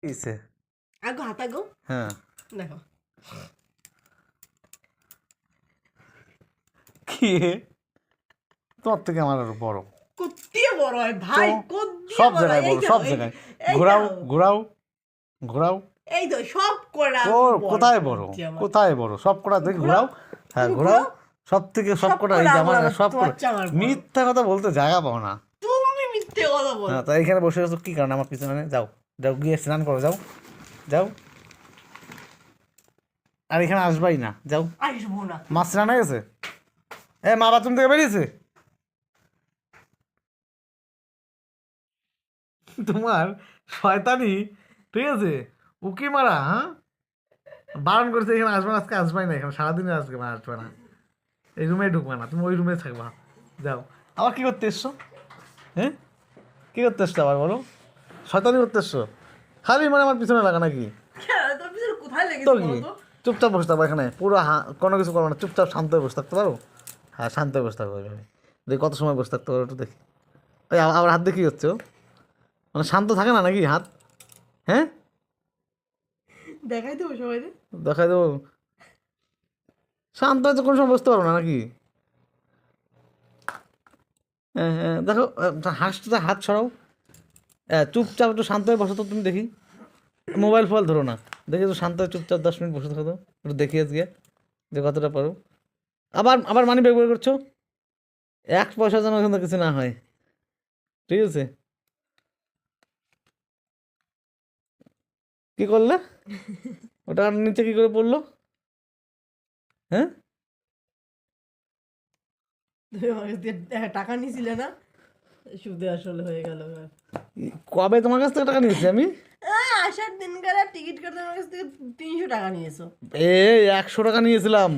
কিসে আগো হাত আগো হ্যাঁ দেখো কি তোর থেকে আমার আরো বড় কত্তিয়ে বড় হয় ভাই কত্তিয়ে সব বড় জায়গায় বড় সব জায়গায় ঘোরাও ঘোরাও ঘোরাও এই তো সব করা কোথায় বড় কোথায় বড় সব কটা দেখি ঘোরাও হ্যাঁ ঘোরাও সব থেকে সব কটা এই যে আমার সব কটা মিথ্যা কথা বলতে জায়গা পাও না তুমি মিথ্যে কথা বলো হ্যাঁ তাই এখানে বসে আছো কি কারণে আমার পিছনে যাও যাও গিয়ে স্নান করো যাও যাও আর এখানে আসবাই না যাও আসবো না মাছ স্নান হয়ে গেছে মা বাথরুম থেকে বেরিয়েছে তোমার শয়তানি ঠিক আছে উকি মারা হ্যাঁ বারণ করছে এখানে আসবে না আজকে আসবাই না এখানে সারাদিনে আসবে না আসবে না এই রুমে ঢুকবে না তুমি ওই রুমে থাকবা যাও আবার কি করতে এসছো হ্যাঁ কি করতে এসছো আবার বলো শয়তানি করতে এসছো খালি মানে আমার পিছনে লাগা নাকি তোর পিছনে কোথায় লেগেছে তো কি বলো তো চুপচাপ বসে থাকবো এখানে পুরো কোনো কিছু করবো না চুপচাপ শান্ত হয়ে বসে থাকতে পারো হ্যাঁ শান্ত হয়ে বসে থাকবো আমি দেখি কত সময় বসে থাকতে পারো একটু দেখি ওই আবার হাত দিয়ে কী হচ্ছে ও? মানে শান্ত থাকে না নাকি হাত হ্যাঁ দেখাই দেবো সবাই দেখাই দেবো শান্ত হয়তো কোনো সময় বসতে পারবো না নাকি হ্যাঁ হ্যাঁ দেখো হাসতে হাত ছড়াও চুপচাপ একটু শান্ত হয়ে বসো তো তুমি দেখি মোবাইল ফোবাইল ধরো না দেখি একটু শান্ত হয়ে চুপচাপ 10 মিনিট বসে থাকো তো একটু দেখি আজকে যে কতটা পারো আবার আবার মানি ব্যাগ বের করছো 1 পয়সা যেন ওখানে কিছু না হয় ঠিক আছে কি করলে ওটা নিচে কি করে পড়লো হ্যাঁ তুমি আমার কাছ থেকে টাকা নিয়েছিলে না সুদে আসলে হয়ে গেল কবে তোমার কাছ থেকে টাকা নিয়েছি আমি আসার দিনকার টিকিট কাটতে আমার কাছ থেকে 300 টাকা নিয়েছো 100 টাকা নিয়েছিলাম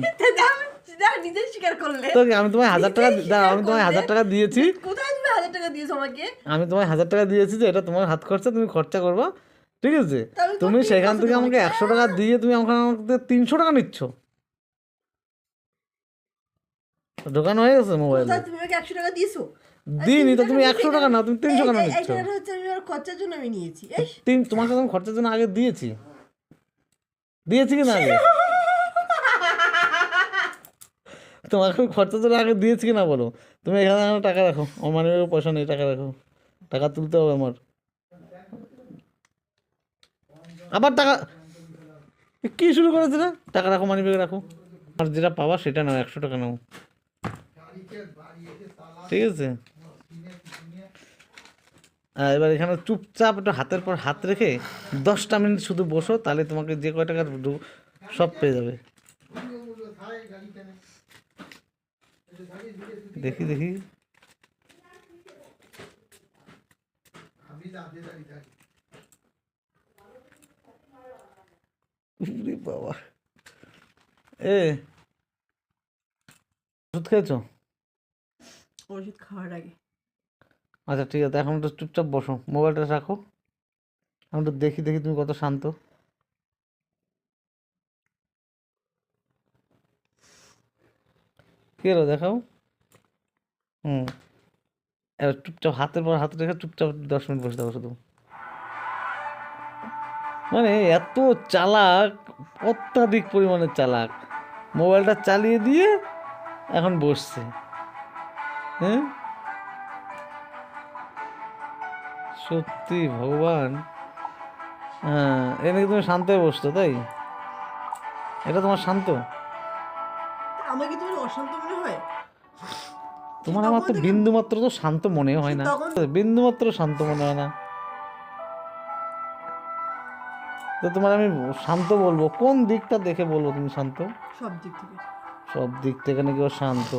নিজে স্বীকার করলে তো আমি তোমায় 1000 টাকা আমি তোমায় 1000 টাকা দিয়েছি কোথায় তুমি 1000 টাকা দিয়েছো আমাকে আমি তোমায় 1000 টাকা দিয়েছি যে এটা তোমার হাত খরচা তুমি খরচা করবা ঠিক আছে তুমি সেখান থেকে আমাকে 100 টাকা দিয়ে তুমি আমাকে 300 টাকা নিচ্ছ দোকান হয়ে গেছে মোবাইল তুমি আমাকে 100 টাকা দিয়েছো দিইনি তো তুমি 100 টাকা না তুমি 300 টাকা নিচ্ছ এটা হচ্ছে আমি আমার খরচার জন্য আমি নিয়েছি তোমার কাছে আমি খরচার জন্য আগে দিয়েছি কি না আগে তোমাকে আমি খরচার জন্য আগে দিয়েছি কি না বলো তুমি এখানে আমার টাকা রাখো আমার মানে পয়সা নেই টাকা রাখো টাকা তুলতে হবে আমার আবার টাকা কি শুরু করেছে না টাকা রাখো মানি ব্যাগে রাখো আর যেটা পাবা সেটা নাও 100 টাকা নাও ঠিক আছে এবার এখানে চুপচাপ একটু হাতের পর হাত রেখে 10টা মিনিট শুধু বসো তাহলে তোমাকে যে কয় টাকা সব পেয়ে যাবে দেখি দেখি বাবা ওষুধ খেয়েছো ওষুধ খাওয়ার আগে আচ্ছা ঠিক আছে এখন একটু চুপচাপ বসো মোবাইলটা রাখো আমি একটু দেখি দেখি তুমি কত শান্ত কি হলো দেখাও এবার চুপচাপ হাতের পর হাত রেখে চুপচাপ 10 মিনিট বসে থাকো শুধু মানে এত চালাক অত্যাধিক পরিমাণে চালাক মোবাইলটা চালিয়ে দিয়ে এখন বসছে হ্যাঁ সত্যি ভগবান হ্যাঁ এদিকে তুমি শান্ত হয়ে বসছো তাই এটা তোমার শান্ত আমাকে তোমার অশান্ত মনে হয় তোমার আমার তো বিন্দু মাত্র তো শান্ত মনে হয় না বিন্দু মাত্র শান্ত মনে হয় না তো তোমার আমি শান্ত বলবো কোন দিকটা দেখে বলবো তুমি শান্ত সব দিক থেকে নাকি ও শান্ত